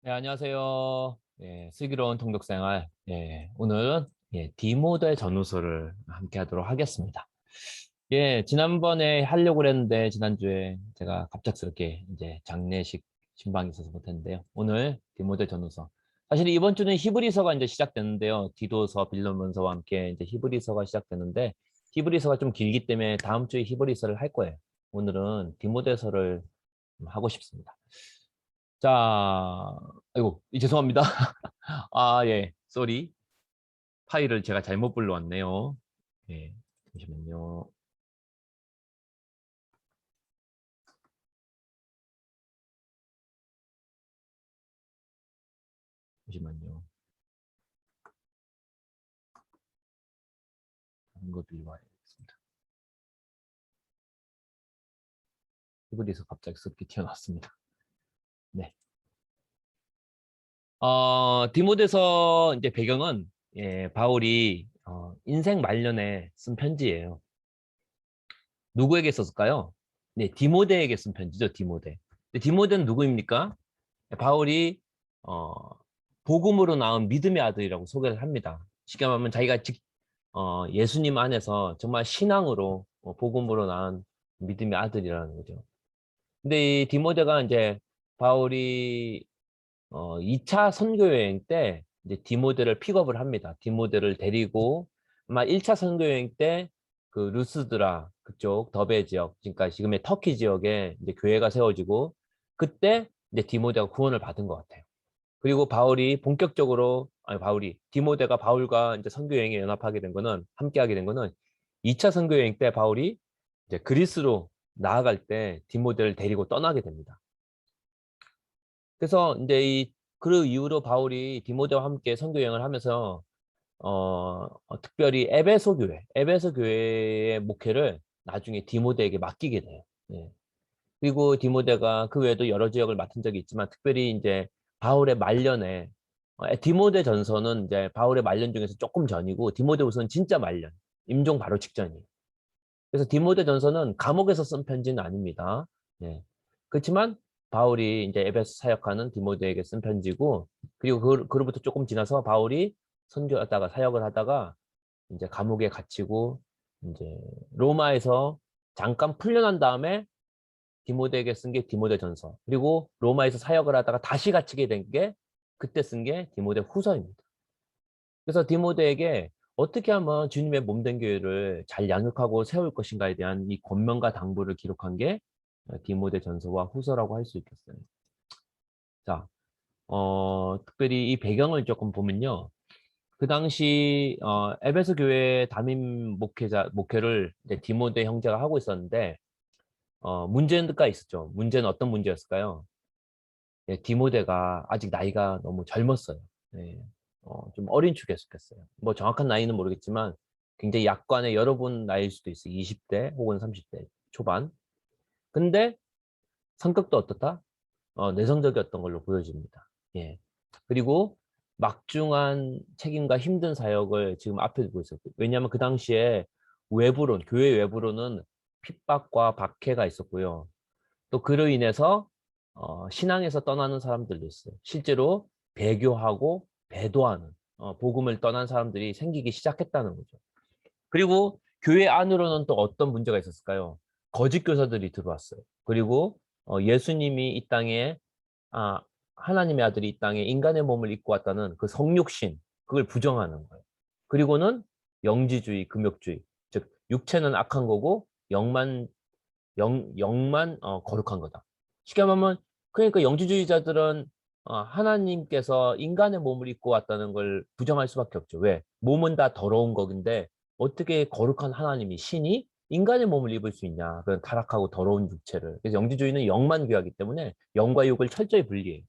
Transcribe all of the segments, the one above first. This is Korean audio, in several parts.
네, 안녕하세요. 슬기로운 통독생활. 오늘은 디모델 전후서를 함께 하도록 하겠습니다. 지난번에 하려고 그랬는데, 지난주에 제가 갑작스럽게 이제 장례식 신방이 있어서 못했는데요. 오늘 디모델 전후서. 사실 이번 주는 히브리서가 이제 시작됐는데요. 디도서, 빌레몬서와 함께 이제 히브리서가 시작됐는데, 히브리서가 좀 길기 때문에 다음 주에 히브리서를 할 거예요. 오늘은 디모데서를 하고 싶습니다. 자, 아이고, 죄송합니다. 쏘리. 파일을 제가 잘못 불러왔네요. 예, 잠시만요. 잠시만요. 다른 거 빌려와야겠습니다. 히브리서 갑자기 습기 튀어나왔습니다. 네. 디모데서 이제 배경은, 바울이, 인생 말년에 쓴 편지예요. 누구에게 썼을까요? 네, 디모데에게 쓴 편지죠, 디모데. 근데 디모데는 누구입니까? 바울이 어, 복음으로 낳은 믿음의 아들이라고 소개를 합니다. 쉽게 말하면 자기가 예수님 안에서 정말 신앙으로 복음으로 낳은 믿음의 아들이라는 거죠. 근데 이 디모데가 이제 바울이 2차 선교 여행 때 이제 디모데를 픽업을 합니다. 디모데를 데리고 아마 1차 선교 여행 때 그 루스드라 그쪽 더베 지역, 그러니까 지금의 터키 지역에 이제 교회가 세워지고 그때 이제 디모데가 구원을 받은 것 같아요. 그리고 바울이 본격적으로 아니 바울이 디모데가 바울과 이제 선교 여행에 연합하게 된 거는 함께 하게 된 거는 2차 선교 여행 때 바울이 이제 그리스로 나아갈 때 디모데를 데리고 떠나게 됩니다. 그래서 이제 그 이후로 바울이 디모데와 함께 선교 여행을 하면서 특별히 에베소 교회의 목회를 나중에 디모데에게 맡기게 돼요. 예. 그리고 디모데가 그 외에도 여러 지역을 맡은 적이 있지만 특별히 이제 바울의 말년에 디모데 전서는 이제 바울의 말년 중에서 조금 전이고 디모데 후서는 진짜 말년, 임종 바로 직전이에요. 그래서 디모데 전서는 감옥에서 쓴 편지는 아닙니다. 예. 그렇지만 바울이 이제 에베소 사역하는 디모데에게 쓴 편지고 그리고 그로부터 조금 지나서 바울이 선교하다가 사역을 하다가 이제 감옥에 갇히고 이제 로마에서 잠깐 풀려난 다음에 디모데에게 쓴 게 디모데 전서. 그리고 로마에서 사역을 하다가 다시 갇히게 된 게 그때 쓴 게 디모데 후서입니다. 그래서 디모데에게 어떻게 하면 주님의 몸된 교회를 잘 양육하고 세울 것인가에 대한 이 권면과 당부를 기록한 게 디모데 전서와 후서라고 할 수 있겠어요. 자, 특별히 이 배경을 조금 보면요. 그 당시 에베소 교회 담임 목회를 이제 디모데 형제가 하고 있었는데 문제가 있었죠. 문제는 어떤 문제였을까요? 디모데가 아직 나이가 너무 젊었어요. 예, 좀 어린 축에 속했어요. 뭐 정확한 나이는 모르겠지만 굉장히 약관의 여러 분 나이일 수도 있어요. 20대 혹은 30대 초반. 근데 성격도 어떻다? 내성적이었던 걸로 보여집니다. 예. 그리고 막중한 책임과 힘든 사역을 지금 앞에 두고 있었고 왜냐하면 그 당시에 교회 외부로는 핍박과 박해가 있었고요. 또 그로 인해서 신앙에서 떠나는 사람들도 있어요. 실제로 배교하고 배도하는 복음을 떠난 사람들이 생기기 시작했다는 거죠. 그리고 교회 안으로는 또 어떤 문제가 있었을까요? 거짓 교사들이 들어왔어요. 그리고 예수님이 이 땅에 아, 하나님의 아들이 이 땅에 인간의 몸을 입고 왔다는 그 성육신 그걸 부정하는 거예요. 그리고는 영지주의, 금욕주의, 즉 육체는 악한 거고 영만 거룩한 거다. 쉽게 말하면 그러니까 영지주의자들은 하나님께서 인간의 몸을 입고 왔다는 걸 부정할 수밖에 없죠. 왜? 몸은 다 더러운 거긴데 어떻게 거룩한 하나님이 신이 인간의 몸을 입을 수 있냐? 그런 타락하고 더러운 육체를. 그래서 영지주의는 영만 귀하기 때문에 영과 육을 철저히 분리해요.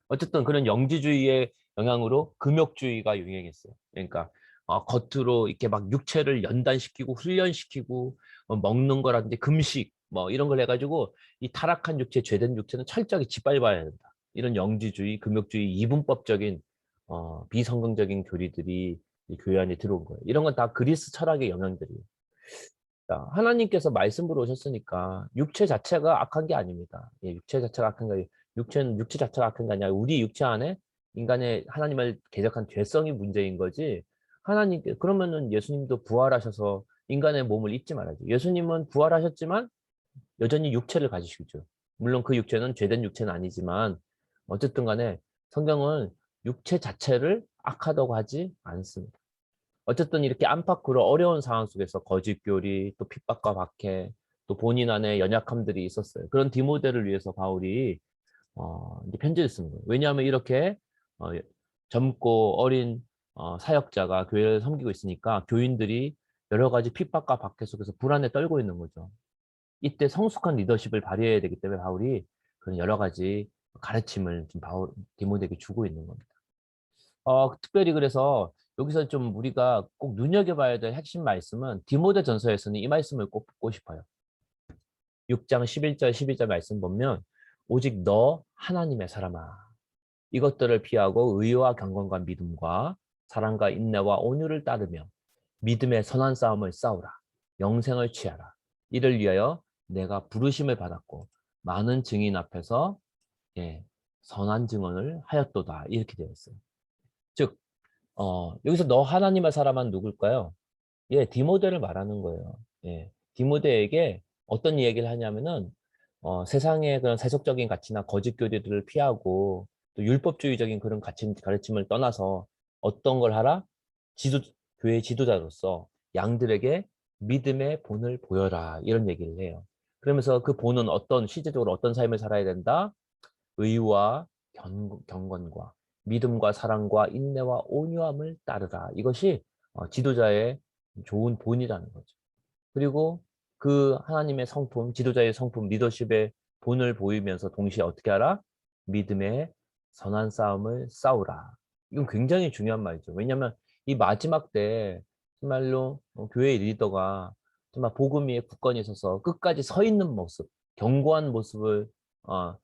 어쨌든 그런 영지주의의 영향으로 금욕주의가 유행했어요. 그러니까 겉으로 이렇게 막 육체를 연단시키고 훈련시키고 먹는 거라든지 금식 뭐 이런 걸 해가지고 이 타락한 육체, 죄된 육체는 철저하게 짓밟아야 된다. 이런 영지주의, 금욕주의, 이분법적인 비성경적인 교리들이 이 교회 안에 들어온 거예요. 이런 건 다 그리스 철학의 영향들이에요. 자, 하나님께서 말씀으로 오셨으니까 육체 자체가 악한 게 아닙니다. 육체 자체가 악한 게 육체는 육체 자체가 악한 게 아니라 우리 육체 안에 인간의 하나님을 대적한 죄성이 문제인 거지. 하나님께 그러면은 예수님도 부활하셔서 인간의 몸을 잊지 말아야죠. 예수님은 부활하셨지만 여전히 육체를 가지시죠. 물론 그 육체는 죄된 육체는 아니지만 어쨌든 간에 성경은 육체 자체를 악하다고 하지 않습니다. 어쨌든 이렇게 안팎으로 어려운 상황 속에서 거짓교리, 또 핍박과 박해, 또 본인 안에 연약함들이 있었어요. 그런 디모데를 위해서 바울이 이제 편지를 쓰는 거예요. 왜냐하면 이렇게 어, 젊고 어린 사역자가 교회를 섬기고 있으니까 교인들이 여러 가지 핍박과 박해 속에서 불안에 떨고 있는 거죠. 이때 성숙한 리더십을 발휘해야 되기 때문에 바울이 그런 여러 가지 가르침을 지금 디모데에게 주고 있는 겁니다. 특별히 그래서 여기서 좀 우리가 꼭 눈여겨봐야 될 핵심 말씀은 디모데 전서에서는 이 말씀을 꼭 붙고 싶어요. 6장 11절 12절 말씀 보면 오직 너 하나님의 사람아 이것들을 피하고 의와 경건과 믿음과 사랑과 인내와 온유를 따르며 믿음의 선한 싸움을 싸우라. 영생을 취하라. 이를 위하여 내가 부르심을 받았고 많은 증인 앞에서 예, 선한 증언을 하였도다. 이렇게 되어 있어요. 즉 여기서 너 하나님의 사람은 누굴까요? 예, 디모데를 말하는 거예요. 예, 디모데에게 어떤 이야기를 하냐면은 세상의 그런 세속적인 가치나 거짓 교리들을 피하고 또 율법주의적인 그런 가르침을 떠나서 어떤 걸 하라? 지도 교회 지도자로서 양들에게 믿음의 본을 보여라 이런 얘기를 해요. 그러면서 그 본은 어떤 실제적으로 어떤 삶을 살아야 된다? 의와 경건과 믿음과 사랑과 인내와 온유함을 따르라. 이것이 지도자의 좋은 본이라는 거죠. 그리고 그 하나님의 성품, 지도자의 성품, 리더십의 본을 보이면서 동시에 어떻게 하라? 믿음의 선한 싸움을 싸우라. 이건 굉장히 중요한 말이죠. 왜냐하면 이 마지막 때 정말로 교회의 리더가 정말 복음 위에 굳건히 서서 끝까지 서 있는 모습, 견고한 모습을 어,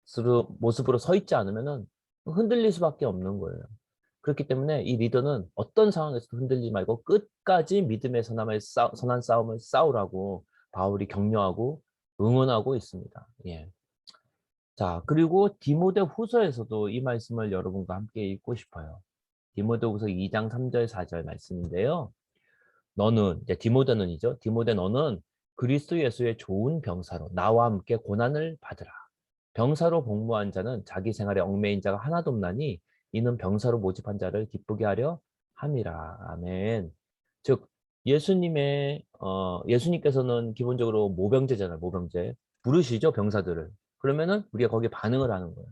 서, 모습으로 서 있지 않으면은 흔들릴 수밖에 없는 거예요. 그렇기 때문에 이 리더는 어떤 상황에서도 흔들리지 말고 끝까지 믿음의 선한 싸움을 싸우라고 바울이 격려하고 응원하고 있습니다. 예. 자, 그리고 디모데 후서에서도 이 말씀을 여러분과 함께 읽고 싶어요. 디모데 후서 2장 3절 4절 말씀인데요. 너는, 이제 디모데는이죠. 디모데 너는 그리스도 예수의 좋은 병사로 나와 함께 고난을 받으라. 병사로 복무한 자는 자기 생활에 얽매인 자가 하나도 없나니 이는 병사로 모집한 자를 기쁘게 하려 함이라. 아멘. 즉 예수님께서는 기본적으로 모병제잖아요. 모병제. 부르시죠, 병사들을. 그러면은 우리가 거기에 반응을 하는 거예요.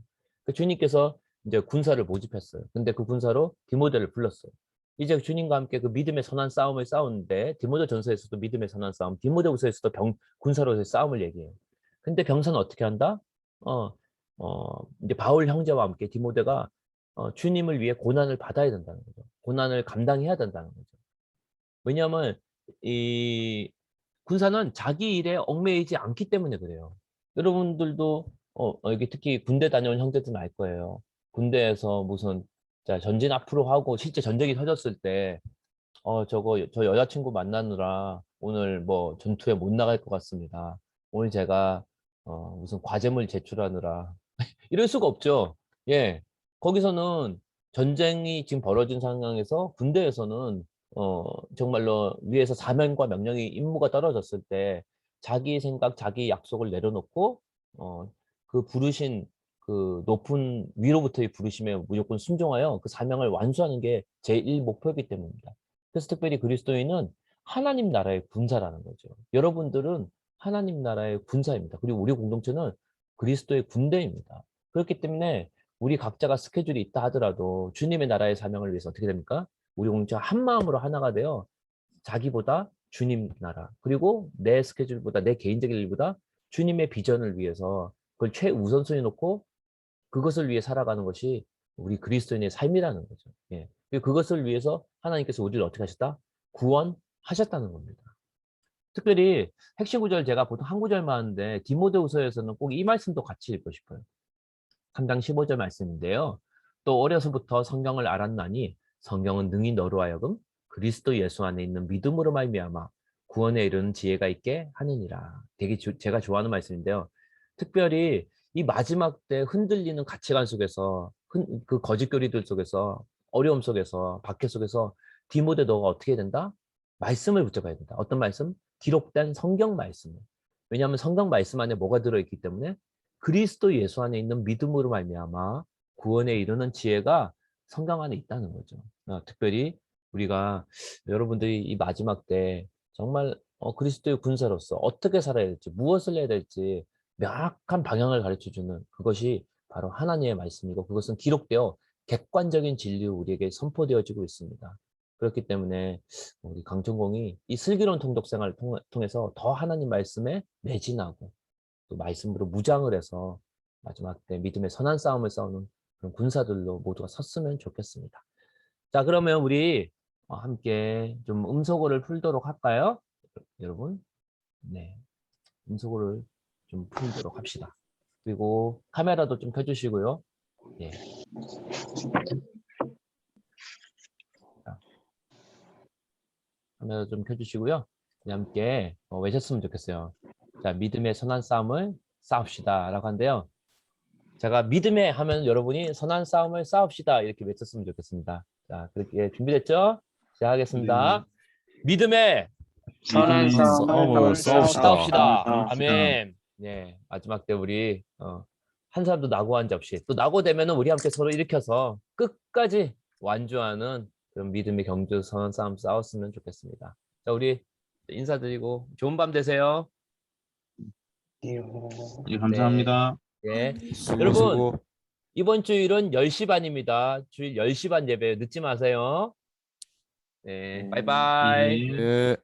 주님께서 이제 군사를 모집했어요. 근데 그 군사로 디모데를 불렀어요. 이제 주님과 함께 그 믿음의 선한 싸움을 싸우는데 디모데 전서에서도 믿음의 선한 싸움, 디모데후서에서도 군사로서의 싸움을 얘기해요. 근데 병사는 어떻게 한다? 어, 이제 바울 형제와 함께 디모데가 주님을 위해 고난을 받아야 된다는 거죠. 고난을 감당해야 된다는 거죠. 왜냐하면 이 군사는 자기 일에 얽매이지 않기 때문에 그래요. 여러분들도 여기 특히 군대 다녀온 형제들은 알 거예요. 군대에서 무슨 자 전진 앞으로 하고 실제 전쟁이 터졌을 때 저 여자친구 만나느라 오늘 뭐 전투에 못 나갈 것 같습니다. 오늘 제가 무슨 과제물 제출하느라 이럴 수가 없죠. 예. 거기서는 전쟁이 지금 벌어진 상황에서 군대에서는 정말로 위에서 사명과 명령이 임무가 떨어졌을 때 자기 생각, 자기 약속을 내려놓고 어, 그 부르신 그 높은 위로부터의 부르심에 무조건 순종하여 그 사명을 완수하는 게 제1 목표이기 때문입니다. 그래서 특별히 그리스도인은 하나님 나라의 군사라는 거죠. 여러분들은 하나님 나라의 군사입니다. 그리고 우리 공동체는 그리스도의 군대입니다. 그렇기 때문에 우리 각자가 스케줄이 있다 하더라도 주님의 나라의 사명을 위해서 어떻게 됩니까? 우리 공동체가 한 마음으로 하나가 되어 자기보다 주님 나라 그리고 내 스케줄보다 내 개인적인 일보다 주님의 비전을 위해서 그걸 최우선순위 놓고 그것을 위해 살아가는 것이 우리 그리스도인의 삶이라는 거죠. 예. 그리고 그것을 위해서 하나님께서 우리를 어떻게 하셨다? 구원하셨다는 겁니다. 특별히 핵심 구절 제가 보통 한 구절만 하는데 디모데후서에서는 꼭 이 말씀도 같이 읽고 싶어요. 3장 15절 말씀인데요. 또 어려서부터 성경을 알았나니 성경은 능히 너로 하여금 그리스도 예수 안에 있는 믿음으로 말미암아 구원에 이르는 지혜가 있게 하느니라. 되게 제가 좋아하는 말씀인데요. 특별히 이 마지막 때 흔들리는 가치관 속에서 그 거짓교리들 속에서 어려움 속에서 박해 속에서 디모데 너가 어떻게 해야 된다? 말씀을 붙잡아야 된다. 어떤 말씀? 기록된 성경 말씀을. 왜냐하면 성경 말씀 안에 뭐가 들어있기 때문에 그리스도 예수 안에 있는 믿음으로 말미암아 구원에 이르는 지혜가 성경 안에 있다는 거죠. 특별히 우리가 여러분들이 이 마지막 때 정말 그리스도의 군사로서 어떻게 살아야 될지 무엇을 해야 될지 명확한 방향을 가르쳐주는 그것이 바로 하나님의 말씀이고 그것은 기록되어 객관적인 진리로 우리에게 선포되어지고 있습니다. 그렇기 때문에 우리 강천공이 이 슬기로운 통독 생활을 통해서 더 하나님 말씀에 매진하고 또 말씀으로 무장을 해서 마지막 때 믿음의 선한 싸움을 싸우는 그런 군사들로 모두가 섰으면 좋겠습니다. 자, 그러면 우리 함께 좀 음소거를 풀도록 할까요? 여러분, 네, 음소거를 좀 풀도록 합시다. 그리고 카메라도 좀 켜주시고요. 예. 자, 카메라 좀 켜주시고요. 우리 함께 외쳤으면 좋겠어요. 자, 믿음의 선한 싸움을 싸웁시다 라고 하는데요. 제가 믿음에 하면 여러분이 선한 싸움을 싸웁시다 이렇게 외쳤으면 좋겠습니다. 자, 그렇게 준비됐죠? 시작하겠습니다. 믿음에 선한 싸움을 싸웁시다. 아멘. 네, 마지막 때 우리 한 사람도 낙오한 자 없이 또 낙오되면은 우리 함께 서로 일으켜서 끝까지 완주하는 그런 믿음의 경주 선한 싸움 싸웠으면 좋겠습니다. 자, 우리 인사드리고 좋은 밤 되세요. 예, 감사합니다. 네. 수고, 여러분 수고. 이번 주일은 10시 반입니다. 주일 10시 반 예배 늦지 마세요. 네, 바이바이. 예. 예.